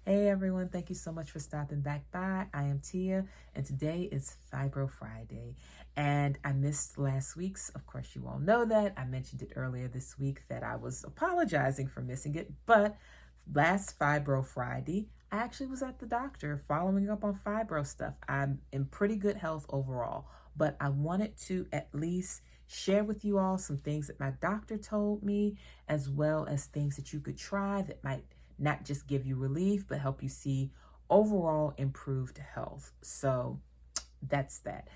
Hey everyone, thank you so much for stopping back by. I am Tia, and today is Fibro Friday. And I missed last week's, of course, you all know that. I mentioned it earlier this week that I was apologizing for missing it, but last Fibro Friday, I actually was at the doctor following up on fibro stuff. I'm in pretty good health overall, but I wanted to at least share with you all some things that my doctor told me, as well as things that you could try that might not just give you relief, but help you see overall improved health. So that's that.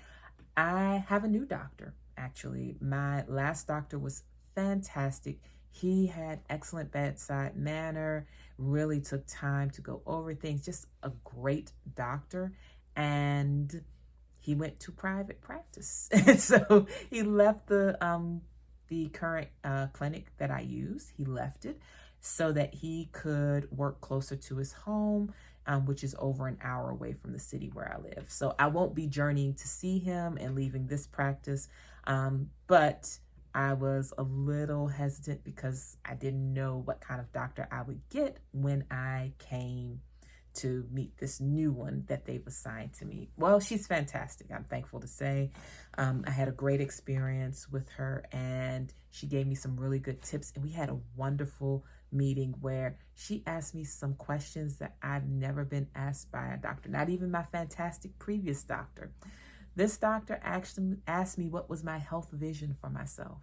I have a new doctor, actually. My last doctor was fantastic. He had excellent bedside manner, really took time to go over things, just a great doctor. And he went to private practice. And so he left the current clinic that I use. He left it so that he could work closer to his home, which is over an hour away from the city where I live. So I won't be journeying to see him and leaving this practice, but I was a little hesitant because I didn't know what kind of doctor I would get when I came to meet this new one that they've assigned to me. Well, she's fantastic, I'm thankful to say. I had a great experience with her, and she gave me some really good tips, and we had a wonderful meeting where she asked me some questions that I've never been asked by a doctor, not even my fantastic previous doctor. This doctor actually asked me what was my health vision for myself.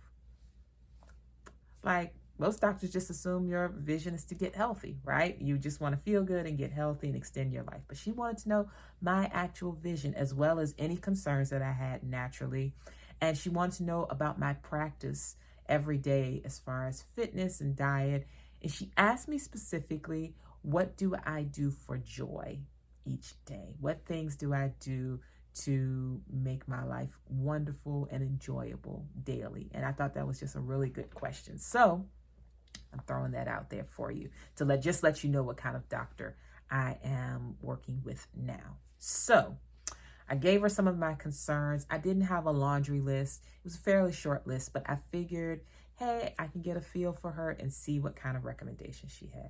Like, most doctors just assume your vision is to get healthy, right? You just want to feel good and get healthy and extend your life. But she wanted to know my actual vision, as well as any concerns that I had naturally. And she wanted to know about my practice every day as far as fitness and diet. And she asked me specifically, what do I do for joy each day? What things do I do to make my life wonderful and enjoyable daily? And I thought that was just a really good question. So I'm throwing that out there for you to let you know what kind of doctor I am working with now. So I gave her some of my concerns. I didn't have a laundry list. It was a fairly short list, but I figured, hey, I can get a feel for her and see what kind of recommendations she had.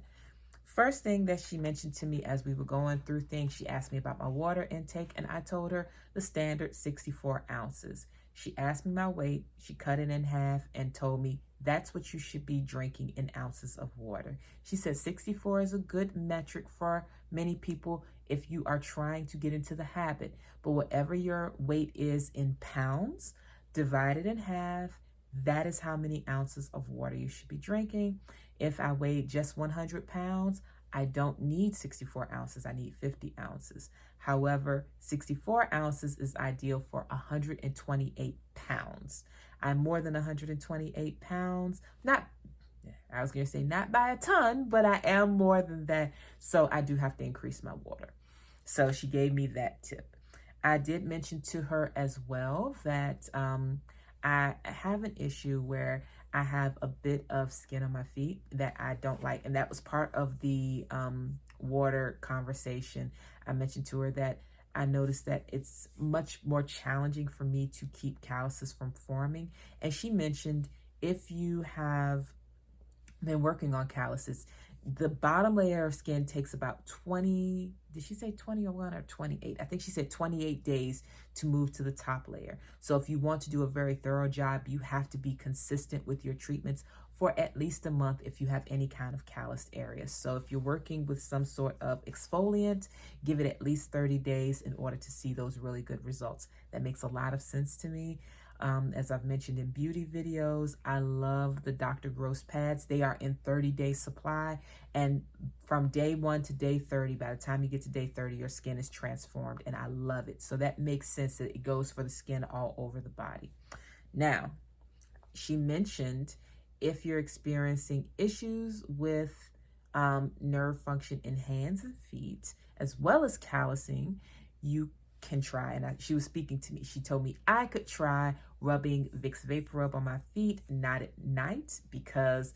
First thing that she mentioned to me as we were going through things, she asked me about my water intake, and I told her the standard 64 ounces. She asked me my weight, she cut it in half and told me that's what you should be drinking in ounces of water. She said 64 is a good metric for many people if you are trying to get into the habit. But whatever your weight is in pounds, divide it in half. That is how many ounces of water you should be drinking. If I weighed just 100 pounds, I don't need 64 ounces. I need 50 ounces. However, 64 ounces is ideal for 128 pounds. I'm more than 128 pounds. I was going to say not by a ton, but I am more than that. So I do have to increase my water. So she gave me that tip. I did mention to her as well that I have an issue where I have a bit of skin on my feet that I don't like. And that was part of the water conversation. I mentioned to her that I noticed that it's much more challenging for me to keep calluses from forming. And she mentioned if you have been working on calluses, the bottom layer of skin takes about 20, did she say 21 or 28? I think she said 28 days to move to the top layer. So if you want to do a very thorough job, you have to be consistent with your treatments for at least a month if you have any kind of calloused areas. So if you're working with some sort of exfoliant, give it at least 30 days in order to see those really good results. That makes a lot of sense to me. As I've mentioned in beauty videos, I love the Dr. Gross pads. They are in 30-day supply. And from day 1 to day 30, by the time you get to day 30, your skin is transformed. And I love it. So that makes sense that it goes for the skin all over the body. Now, she mentioned if you're experiencing issues with nerve function in hands and feet, as well as callousing, you can try, and she was speaking to me, she told me I could try rubbing Vicks Vaporub on my feet, not at night, because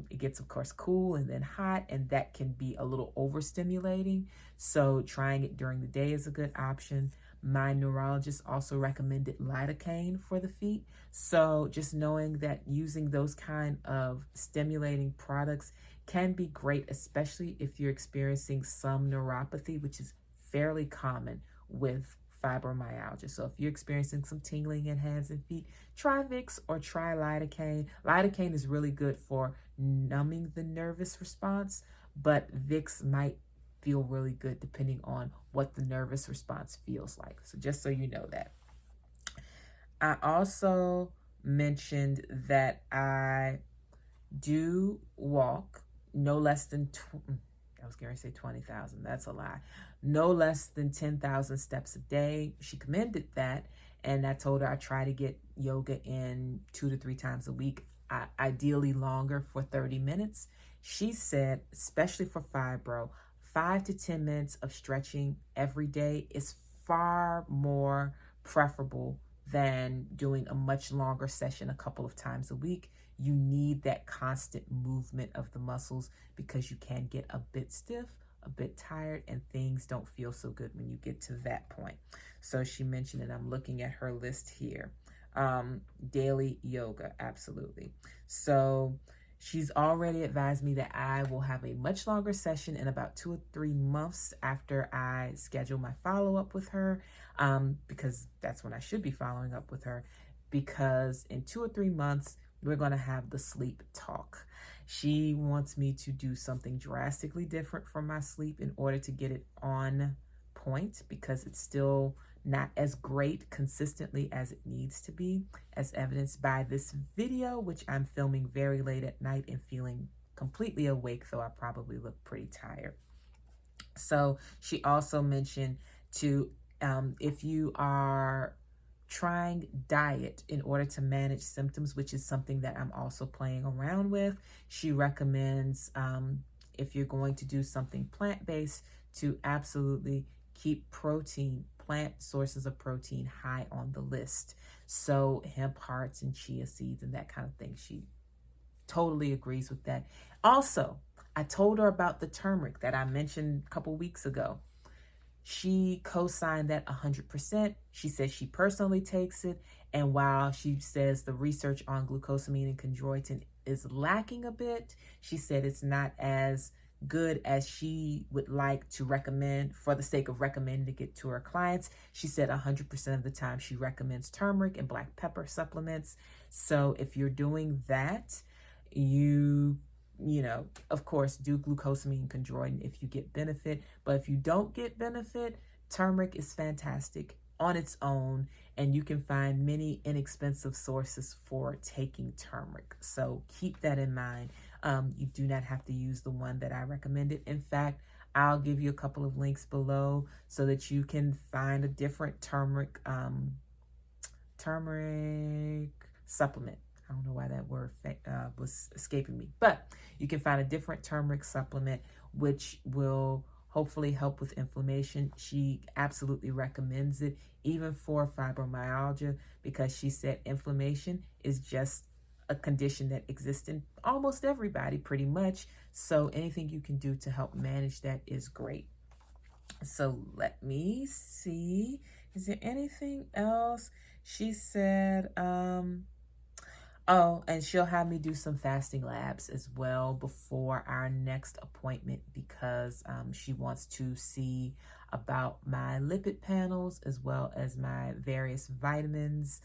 it gets, of course, cool and then hot, and that can be a little overstimulating. So trying it during the day is a good option. My neurologist also recommended Lidocaine for the feet. So just knowing that using those kind of stimulating products can be great, especially if you're experiencing some neuropathy, which is fairly common with fibromyalgia. So if you're experiencing some tingling in hands and feet, try Vicks or try Lidocaine. Lidocaine is really good for numbing the nervous response, but Vicks might feel really good depending on what the nervous response feels like. So just so you know that. I also mentioned that I do walk no less than, I was going to say 20,000. That's a lie. No less than 10,000 steps a day. She commended that. And I told her I try to get yoga in 2 to 3 times a week, ideally longer for 30 minutes. She said, especially for fibro, 5 to 10 minutes of stretching every day is far more preferable than doing a much longer session a couple of times a week. You need that constant movement of the muscles because you can get a bit stiff, a bit tired, and things don't feel so good when you get to that point. So she mentioned, and I'm looking at her list here, daily yoga, absolutely. So she's already advised me that I will have a much longer session in about 2 or 3 months after I schedule my follow-up with her, because that's when I should be following up with her, because in 2 or 3 months, we're going to have the sleep talk. She wants me to do something drastically different for my sleep in order to get it on point, because it's still not as great consistently as it needs to be, as evidenced by this video, which I'm filming very late at night and feeling completely awake, though I probably look pretty tired. So she also mentioned to, if you are trying diet in order to manage symptoms, which is something that I'm also playing around with, she recommends, if you're going to do something plant-based, to absolutely keep protein, plant sources of protein, high on the list. So hemp hearts and chia seeds and that kind of thing. She totally agrees with that. Also, I told her about the turmeric that I mentioned a couple weeks ago. She co-signed that 100%. She says she personally takes it. And while she says the research on glucosamine and chondroitin is lacking a bit, she said it's not as good as she would like to recommend for the sake of recommending it to her clients. She said 100% of the time she recommends turmeric and black pepper supplements. So if you're doing that, you know, of course, do glucosamine and chondroitin if you get benefit. But if you don't get benefit, turmeric is fantastic on its own, and you can find many inexpensive sources for taking turmeric. So keep that in mind. You do not have to use the one that I recommended. In fact, I'll give you a couple of links below so that you can find a different turmeric supplement. I don't know why that word was escaping me, but you can find a different turmeric supplement which will hopefully help with inflammation. She absolutely recommends it, even for fibromyalgia, because she said inflammation is just a condition that exists in almost everybody pretty much. So anything you can do to help manage that is great. So let me see. Is there anything else? She said, oh, and she'll have me do some fasting labs as well before our next appointment, because she wants to see about my lipid panels as well as my various vitamins,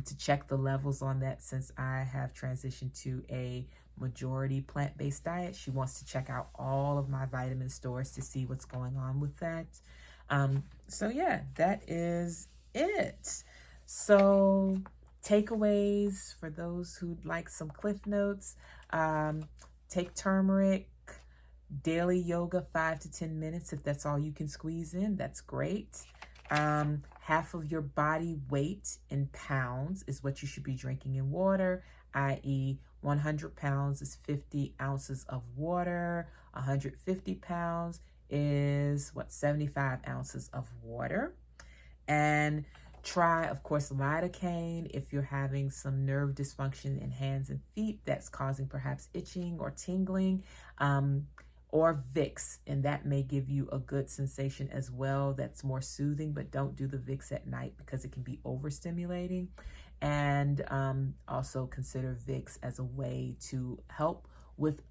to check the levels on that. Since I have transitioned to a majority plant-based diet, she wants to check out all of my vitamin stores to see what's going on with that. So yeah, that is it. So takeaways for those who'd like some cliff notes: take turmeric, daily yoga 5 to 10 minutes. If that's all you can squeeze in, that's great. Half of your body weight in pounds is what you should be drinking in water, i.e. 100 pounds is 50 ounces of water. 150 pounds is 75 ounces of water. And try, of course, Lidocaine if you're having some nerve dysfunction in hands and feet that's causing perhaps itching or tingling, or Vicks, and that may give you a good sensation as well. That's more soothing, but don't do the Vicks at night because it can be overstimulating. And also consider Vicks as a way to help with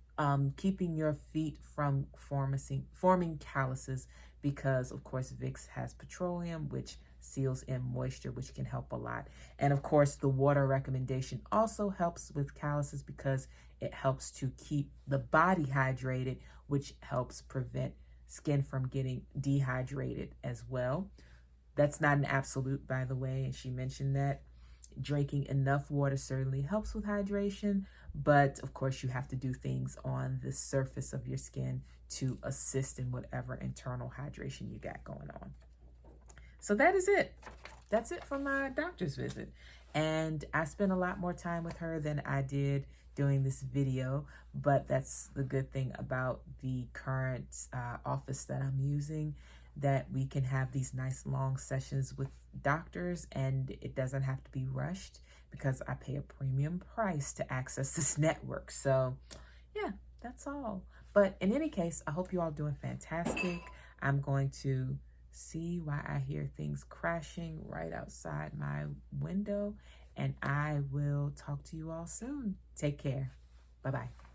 keeping your feet from forming calluses, because of course Vicks has petroleum, which seals in moisture, which can help a lot. And of course the water recommendation also helps with calluses because it helps to keep the body hydrated, which helps prevent skin from getting dehydrated as well. That's not an absolute, by the way, and she mentioned that. Drinking enough water certainly helps with hydration, but of course you have to do things on the surface of your skin to assist in whatever internal hydration you got going on. So that is it. That's it for my doctor's visit. And I spent a lot more time with her than I did doing this video, but that's the good thing about the current office that I'm using, that we can have these nice long sessions with doctors and it doesn't have to be rushed because I pay a premium price to access this network. So yeah, that's all. But in any case, I hope you all doing fantastic. I'm going to see why I hear things crashing right outside my window, and I will talk to you all soon. Take care. Bye-bye.